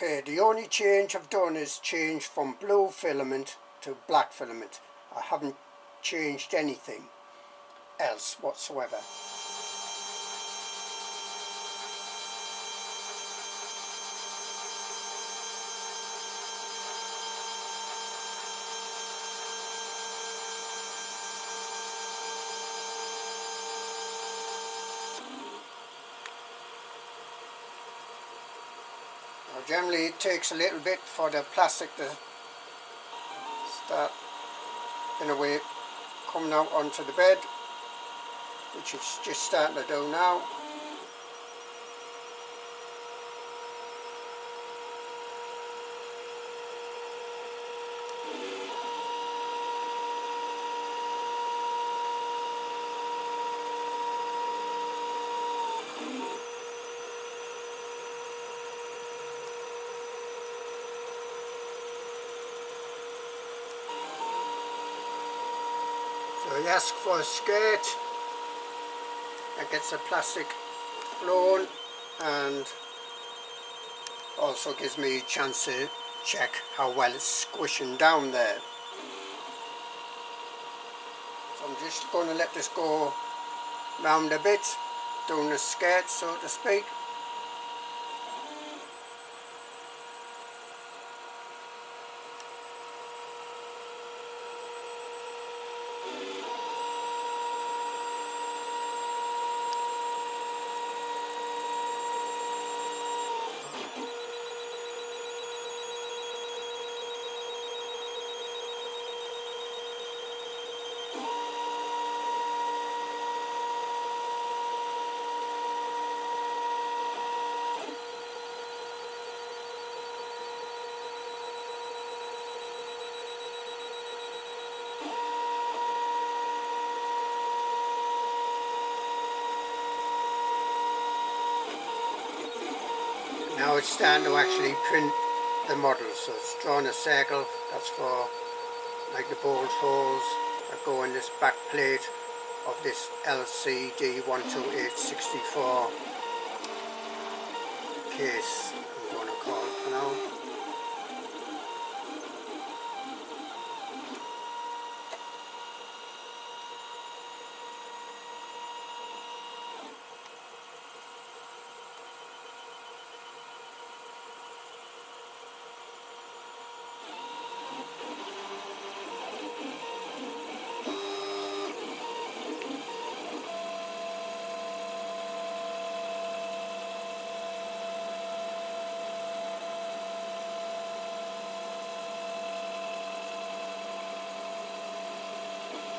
Okay, the only change I've done is change from blue filament to black filament. I haven't changed anything else whatsoever. Now generally it takes a little bit for the plastic to start in a way coming out onto the bed, which it's just starting to do now. So you ask for a skirt, that gets the plastic blown and also gives me a chance to check how well it's squishing down there. So I'm just going to let this go round a bit, doing the skirt so to speak. Now it's starting to actually print the model, so it's drawn a circle, that's for like the bolt holes that go in this back plate of this LCD 12864 case, I'm going to call it for now.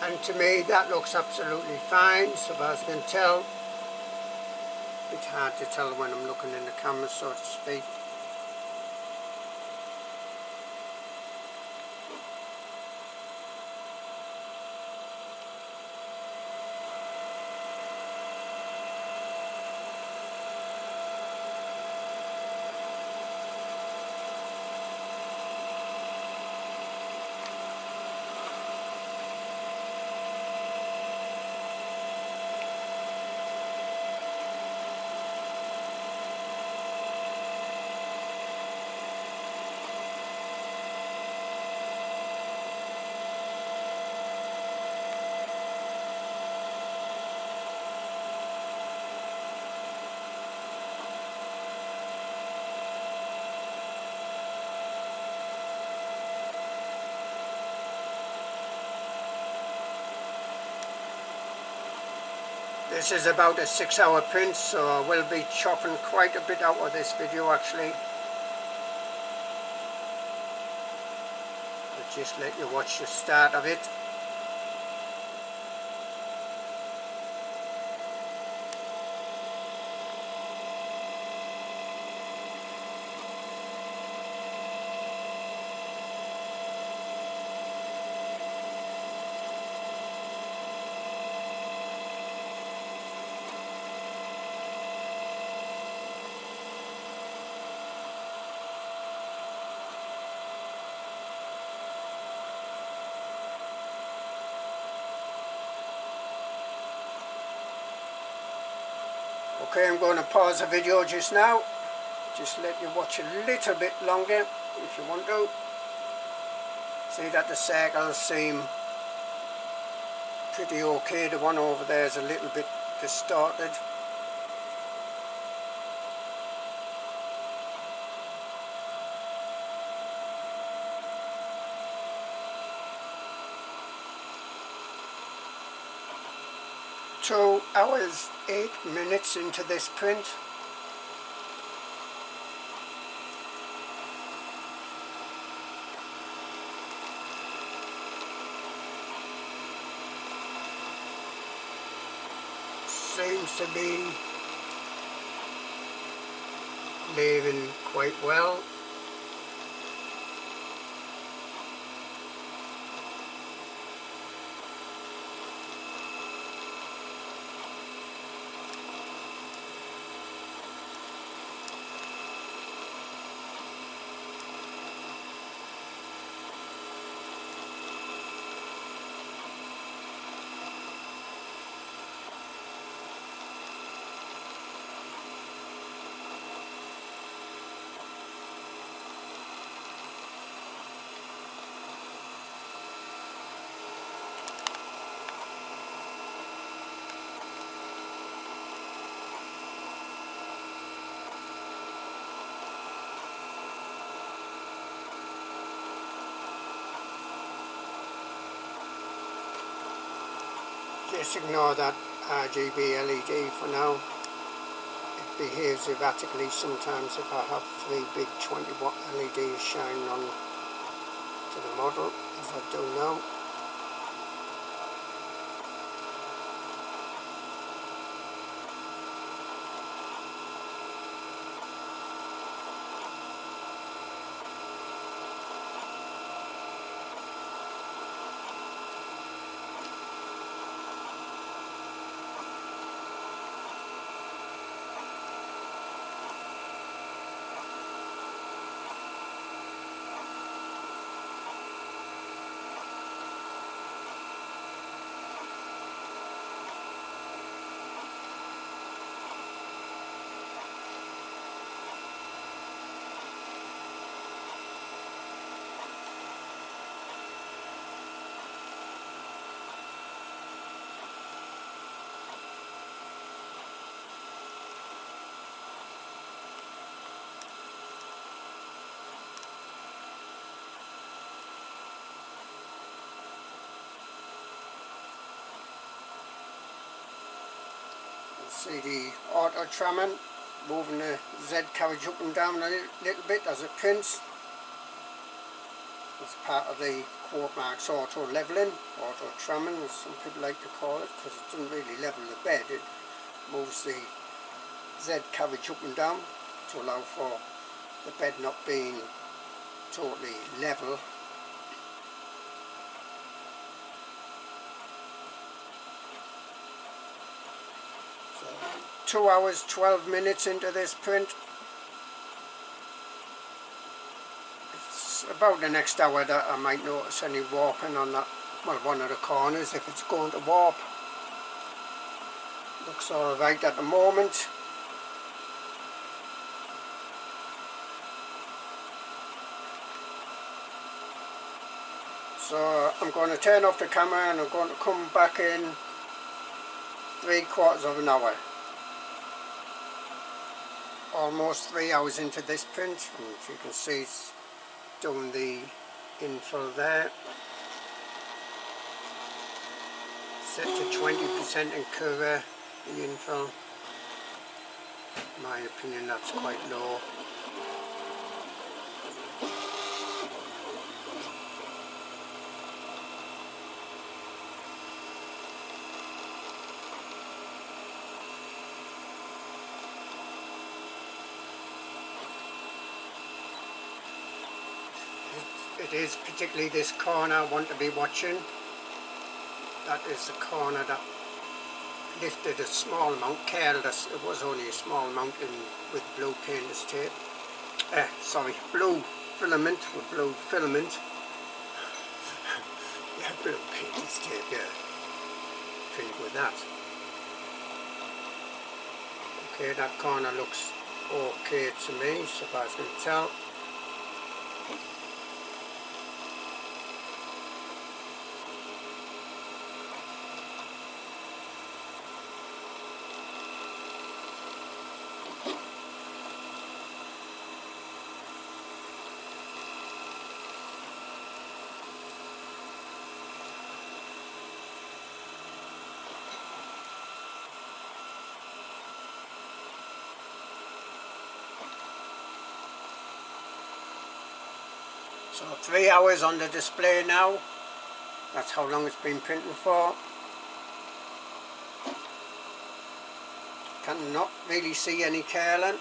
And to me that looks absolutely fine, so far as I can tell. It's hard to tell when I'm looking in the camera, so to speak. This is about a 6-hour print, so I will be chopping quite a bit out of this video actually. I'll just let you watch the start of it. Okay, I'm going to pause the video just now, just let you watch a little bit longer if you want to. See that the circles seem pretty okay. The one over there is a little bit distorted. So 2 hours 8 minutes into this print. Seems to be layering quite well. Just ignore that RGB LED for now. It behaves erratically sometimes if I have 3 big 20-watt LEDs shining on to the model, as I do now. See the auto trimming, moving the Z carriage up and down a little bit as it prints. It's part of the quote marks auto leveling, auto trimming as some people like to call it, because it doesn't really level the bed. It moves the Z carriage up and down to allow for the bed not being totally level. So 2 hours 12 minutes into this print. It's about the next hour that I might notice any warping on that, well, one of the corners if it's going to warp. Looks alright at the moment. So I'm going to turn off the camera and I'm going to come back in 3/4 of an hour. Almost 3 hours into this print, and as you can see it's doing the infill there. Set to 20% in Cura, the infill. In my opinion that's quite low. It is particularly this corner I want to be watching. That is the corner that lifted a small amount, curled us. It was only a small amount with blue painter's tape. Blue filament with blue filament. Yeah, blue painter's tape, yeah. Print with that. Okay, that corner looks okay to me, so far as I can tell. So 3 hours on the display now. That's how long it's been printing for. Cannot really see any curling.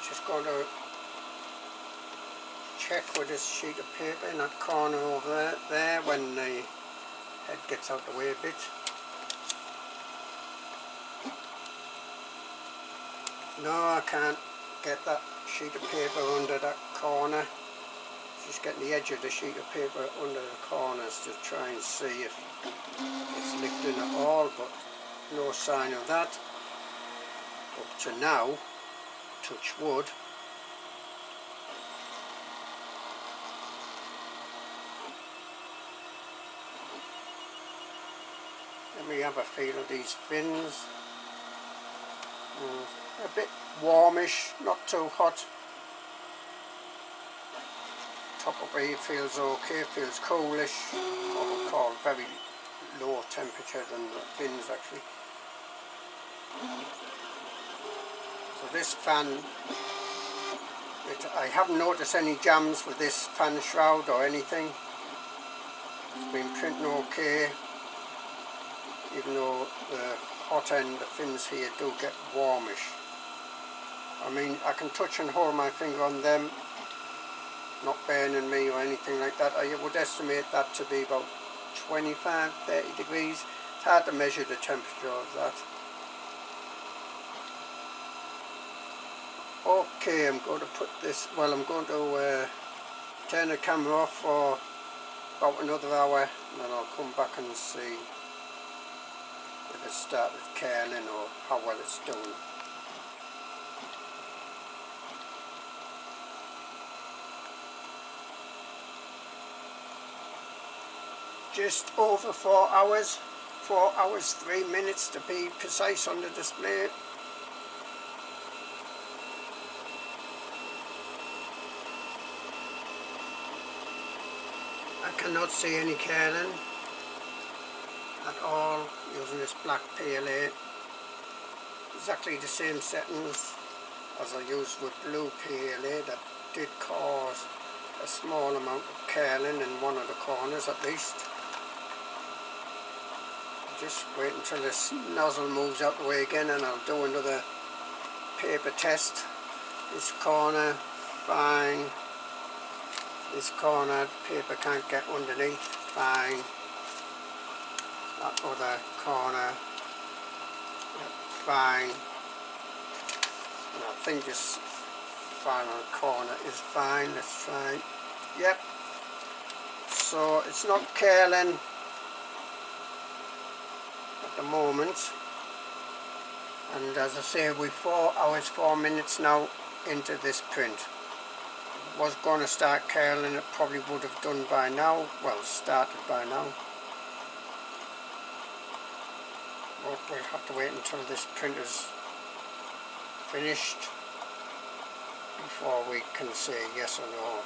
Just going to check with this sheet of paper in that corner over there when the head gets out the way a bit. No, I can't get that sheet of paper under that corner. Just getting the edge of the sheet of paper under the corners to try and see if it's lifting at all, but no sign of that. Up to now, touch wood. Let me have a feel of these fins. A bit warmish, not too hot. Top of here feels okay, feels coolish. I would call very low temperature than the fins actually. So this fan, I haven't noticed any jams with this fan shroud or anything. It's been printing okay, even though the hot end, the fins here do get warmish. I mean, I can touch and hold my finger on them, not burning me or anything like that. I would estimate that to be about 25-30 degrees. It's hard to measure the temperature of that. Okay, I'm going to put this, well, I'm going to turn the camera off for about another hour, and then I'll come back and see if it started curling or how well it's doing. Just over 4 hours, 4 hours 3 minutes to be precise on the display. I cannot see any curling at all using this black PLA. Exactly the same settings as I used with Blue PLA. That did cause a small amount of curling in one of the corners at least. Just wait until this nozzle moves out the way again and I'll do another paper test. This corner, fine. This corner, paper can't get underneath, fine. That other corner, yep, fine. And I think this final corner is fine. Let's try. Yep. So it's not curling at the moment. And as I say, we're 4 hours 4 minutes now into this print. Was going to start curling, it probably would have done by now, well, started by now, but we'll have to wait until this print is finished before we can say yes or no.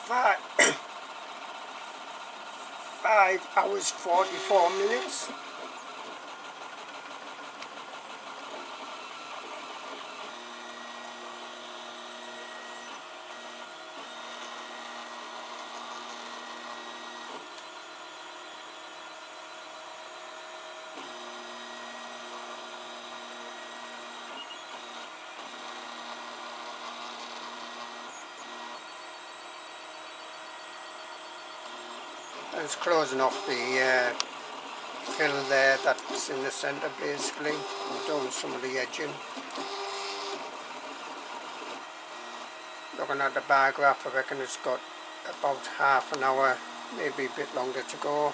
5 hours 44 minutes. It's closing off the fill there that's in the centre basically. I'm doing some of the edging. Looking at the bar graph, I reckon it's got about half an hour, maybe a bit longer to go.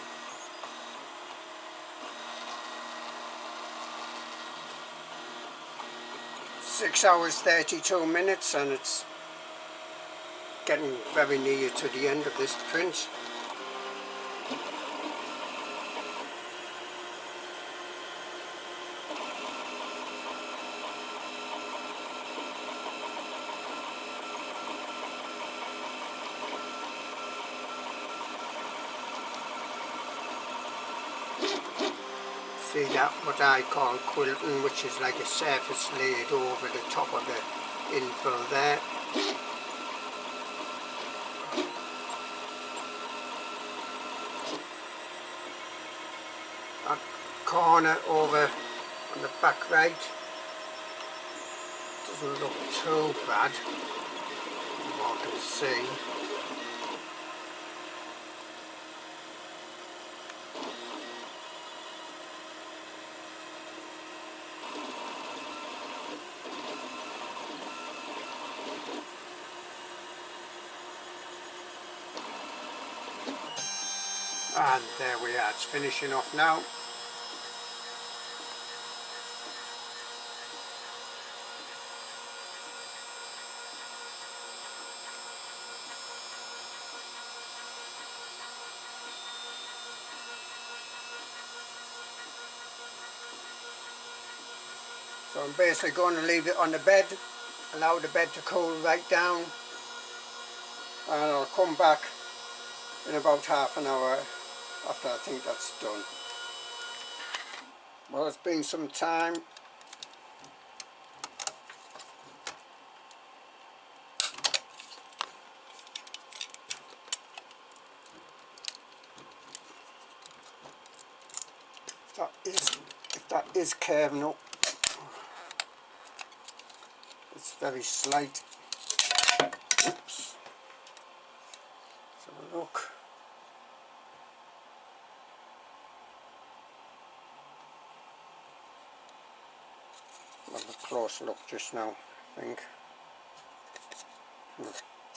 Six hours 32 minutes, and it's getting very near to the end of this print. See that, what I call quilting, which is like a surface laid over the top of the infill there. That corner over on the back right doesn't look too bad, from what I can see. And there we are, it's finishing off now. So I'm basically going to leave it on the bed, allow the bed to cool right down, and I'll come back in about half an hour after I think that's done. Well, it's been some time. If that is curving up, it's very slight. Oops. Let's have a look. I'll have a close look just now, I think.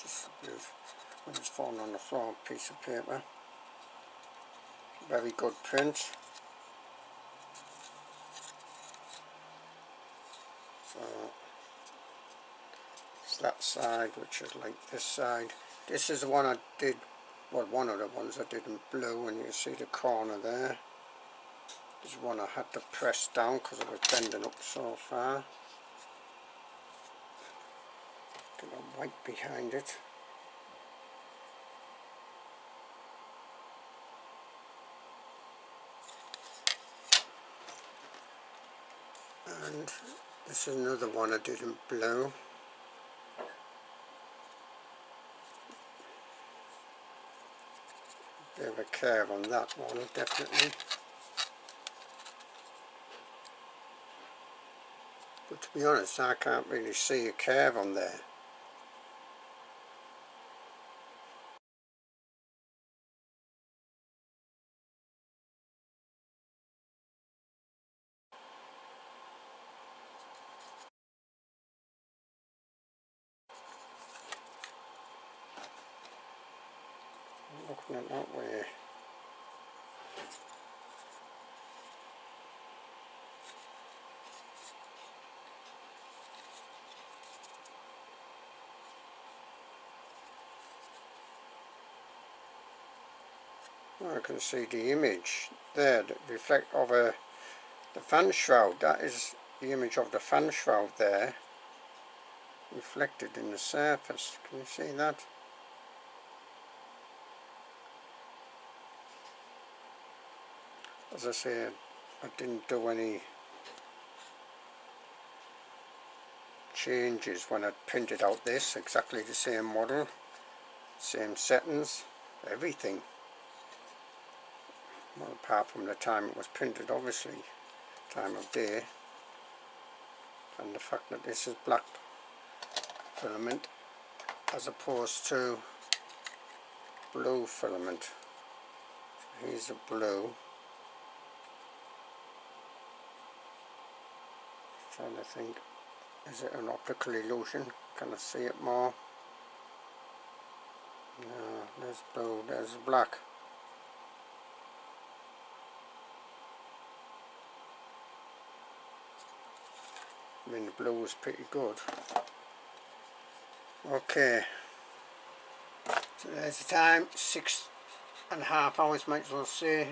Just when it's falling on the floor, a piece of paper. Very good print. So it's that side, which is like this side. This is the one I did, well, one of the ones I did in blue, and you see the corner there. This is one I had to press down because I was bending up so far. Get a white behind it. And this is another one I did in blue. Bit of a curve on that one, definitely. But to be honest, I can't really see a curve on there. Looking at that way. I can see the image there, the reflect of the fan shroud. That is the image of the fan shroud there, reflected in the surface. Can you see that? as I say, I didn't do any changes when I printed out this. Exactly the same model, same settings, everything. Well, apart from the time it was printed, obviously, time of day, and the fact that this is black filament as opposed to blue filament. So here's a blue. Trying to think, is it an optical illusion? Can I see it more? No, there's blue, there's black. I mean, the blue is pretty good. Okay, so there's the time, 6.5 hours, might as well say.